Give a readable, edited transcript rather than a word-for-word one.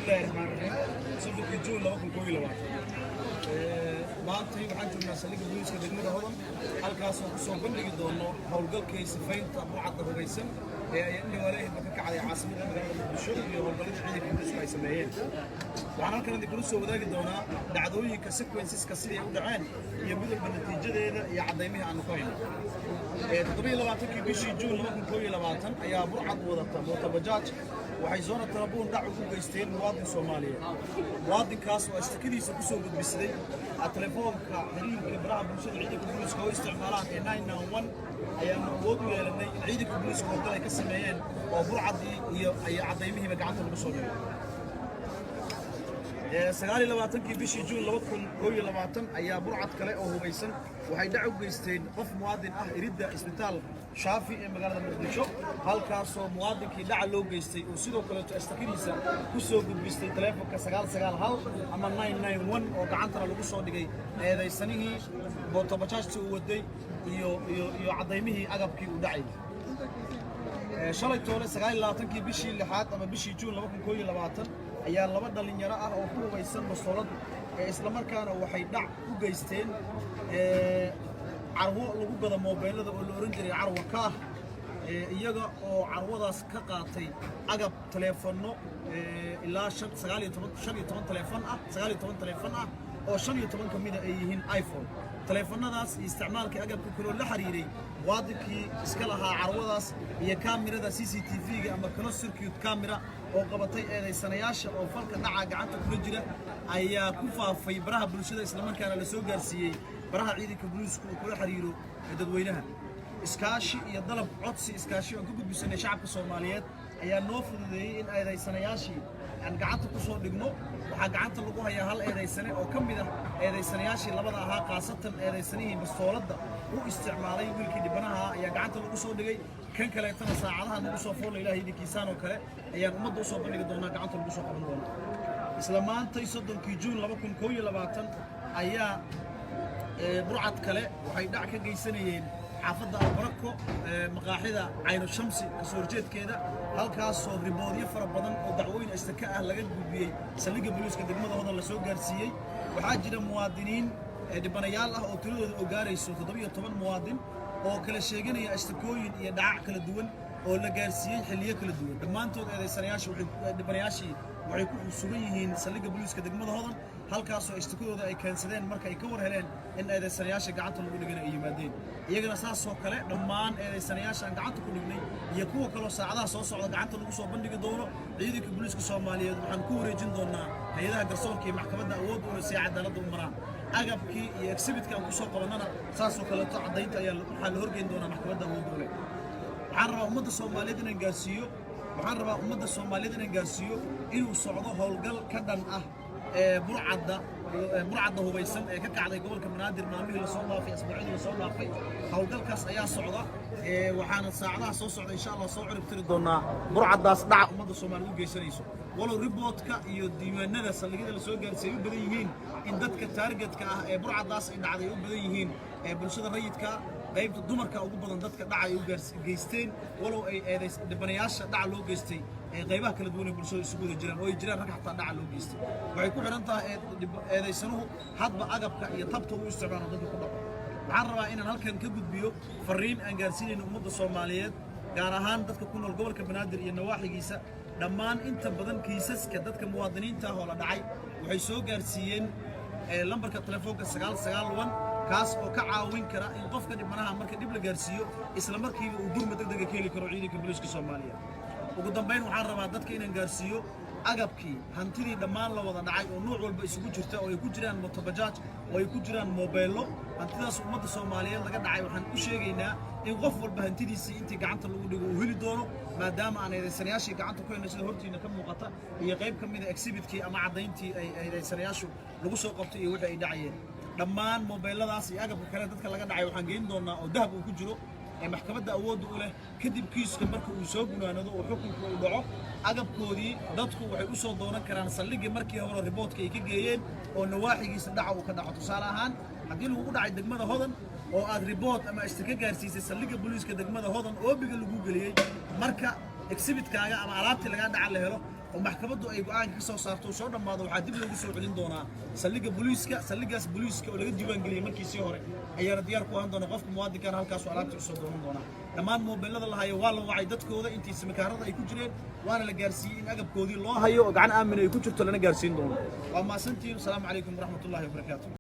الله الرحمن الرحيم صدق الجول لو كن كوي لواحد maantay waxaan joognaa saldhigga booliiska degmada hodan halkaasoo ku soo bandhigi doono howlgalkii sifaynta burcadda hubeysan ee ay indhawaalehba ka kacday caasimadda magaalada muqdisho iyo howlgallada ciidanka booliisku ay sameeyeen waxaan halkan idinkula soo wadaagi doonaa dhacdooyinka sequenceska siday u dhaceen iyo mid walba natiijadeeda iyo caddaymihii aanu ku hayno 27 bishii juun 2021 ayaa burcad wadata mootobajaaj waxay zoona talabuun dhac ugu geysteen muwaadin Soomaaliyeed muwaadinkaas oo istikadiisa ku soo gudbisaday telefoonka xiriirka baraha bulshada ciidanka booliiska oo isticmaalaan 991 ayaanu awood u yeelanay ciidanka booliiska oo ay ka sameeyeen oo burcadii iyo ay cadaymihiiba gacanta lagu soo dhigay 29 bishii juun 2021 ayaa burcad kale oo hubeysan waxay dhac u geysteen qof muwaadin ah iridda isbitaal shaafi ee magaalada muqdisho halkaasoo muwaadinkii dhaca loo geystay oo sidoo kale istikadiisa ku soo gudbistay telefoonka 991 ama 991 oo gacantana lagu soo dhigay eedaysanihii mootobajaajta uu waday iyo cadaymihii agabkii uu dhacay shalay toole 29 bishii lixaad ama bishii juun 2021 ayaa laba dhalinyaro ah oo ku hubeysan bastoolad isla markaana waxay dhac u geysteen carwo lagu gado moobeelada oo la oran jiray carwo ka iyaga oo carwadaas ka qaatay agab telefoonno ilaa 19 telefoon ah 19 telefoon ah oo 15 kamid ay yihiin iPhone telefoonadaas isticmaalka agabka kale la xiriiray waadinkii iska lahaa carwadaas iyo kaamirada CCTV-ga ama closed circuit camera oo qabatay eedeysanayaasha oo falka dhaca gacanta kula jira ayaa ku faafay baraha bulshada isla markaana la soo gaarsiiyay baraha ciidanka booliisku oo kula xiriiro dadweynaha iskaashi iyo dalab codsi iskaashi oo ku gudbisanay shacabka Soomaaliyeed ayaa noo fududeeyay in eedeysanayaashii aan gacanta ku soo dhigno waxa gacanta lagu hayaa hal eedeysane oo kamid ah eedeysanayaashii labada ahaa qaasatan eedeysanihii bastooladda uu isticmaalay wiilkii dibanaha ayaa gacanta lagu soo dhigay kan kale tan saacadaha lagu soo fool ilaahay dikiisaan oo kale ayaan ummadda u soo bandhigi doonaa gacanta lagu soo qaban doonaa isla maantay 3 juun 2021 ayaa burcad kale waxay dhac ka geysanayeen xaafadda Albarako maqaaxida Ayno Shamsi ka soo horjeedkeeda halkaasoo riboodyo fara badan oo dacwooyin istaka ah laga gudbiyay saldhigga booliiska degmada hodan la soo gaarsiiyay waxaa jira muwaadiniin dhibanayaal ah oo tiradooda oo gaarayso 17 muwaadin oo kala sheeganaya istakooyin iyo dhac kala duwan oo la gaarsiiyay xilliyo kala duwan dhammaantood eedeysanayaashu dhibanayaashii waxay ku sugan yihiin saldhigga booliiska degmada hodan halkaasoo istakadooda ay keensadeen marka ay ka war heleen in eedeysanayaasha gacanta lagu dhigay ay yimaadeen iyagana saasoo kale dhammaan eedeysanayaasha aan gacanta ku dhignay iyo kuwa kale saacadaha soo socda gacanta lagu soo bandhigi doono ciidanka booliiska Soomaaliyeed waxaan ku wareejin doonaa hay'adaha garsoorka iyo maxkamadda awood u leh si cadaalad u maraan agabkii iyo exhibit-ka aan ku soo qabanana saasoo kale caddaynta ayaa waxaa la horgeyn doonaa maxkamadda awood u leh waxaan rabaa ummadda Soomaaliyeed inaan gaarsiiyo inuu socdo howlgal ka dhan ah burcadda hubeysan ee ka kacday gobolka Banaadir maalmihii la soo dhaafay asbuucii la soo dhaafay howlgalkaas ayaa socda waxaana saacadaha soo socda insha Allah soo cirib tiri doonaa burcaddaas dhac ummadda Soomaaliyeed u geysanayso walow reportka iyo diiwaanada saldhigyada la soo gaarsiiyay u badan yihiin in dadka targetka ah ee burcaddaas ay dhacday u badan yihiin bulshada rayidka qaybta dumarka ugu badan dadka dhacay u geysteen walow ay dhibanayaasha dhac loo geystay qaybaha kala duwan ee bulshada isugu wada jiraan oo ay jiraan rag xataa dhac loo geystay waxay ku xiran tahay eedeysanuhu hadba agabka iyo tabta uu isticmaalo dadka ku dhaco waxaan rabaa inaan halkan ka gudbiyo fariin aan gaarsiinayno ummadda Soomaaliyeed gaar ahaan dadka ku nool gobolka Banaadir iyo nawaaxigiisa dhammaan inta badan kiisaska dadka muwaadiniinta ah oo la dhacay waxay soo gaarsiiyeen lambarka telefoonka 991 kaas oo ka caawin kara in qofka dhibanaha marka dib la gaarsiiyo isla markiiba uu gurmad degdeg ah ka heli karo ciidanka booliiska Soomaaliyeed ugu dambeyn waxaan rabaa dadka inaan gaarsiiyo agabkii hantidii dhammaan la wada dhacay oo nooc walba isugu jirta oo ay ku jiraan mootobajaaj oo ay ku jiraan moobeelo hantidaas ummadda Soomaaliyeed laga dhacay waxaan u sheegaynaa in qof walba hantidiisii intii gacanta lagu dhigo uu heli doono maadaama aan eedeysanayaashii gacanta ku haynay sida hortiina ka muuqata iyo qayb ka mid ah exhibit-kii ama caddayntii ay eedeysanayaashu lagu soo qabtay iyo wixii ay dhacayeen dhammaan moobeeladaas iyo agabka kale dadka laga dhacay waxaan geyn doonaa oo dahab uu ku jiro maxkamadda awood u leh kadib kiiska marka uu soo gunaanado oo xukunka uu dhaco agabkoodii dadku waxay u soo doonan karaan saldhiggii markii hore riboodka ay ka geeyeen oo nawaaxigiisa dhaca uu ka dhaco tusaale ahaan haddii lagu dhacay degmada hodan oo aad ribood ama istika gaarsiisay saldhigga booliiska degmada hodan oobiga lagu geliyey marka exhibit-kaaga ama alaabtii laga dhaca la helo ومحكمته أي قاعد كسر صارتو شو لما هذا وحد يبلغ يسوي علين دونا سلقة بوليسكا سلقة بوليسكا ولا قد يبان قليل مركي سيوري أي رديار كوان دونا قف مواد كان هالكاس وعلامة يسوي دونا لما موبايل هذا الله هاي والله وعيدتك هذا أنت سمكارة يكون جرين وأنا لجارسين أجب كودي الله هاي وقعنا آمن يكون شفت لنا جارسين دونا وما سنتي السلام عليكم ورحمة الله وبركاته.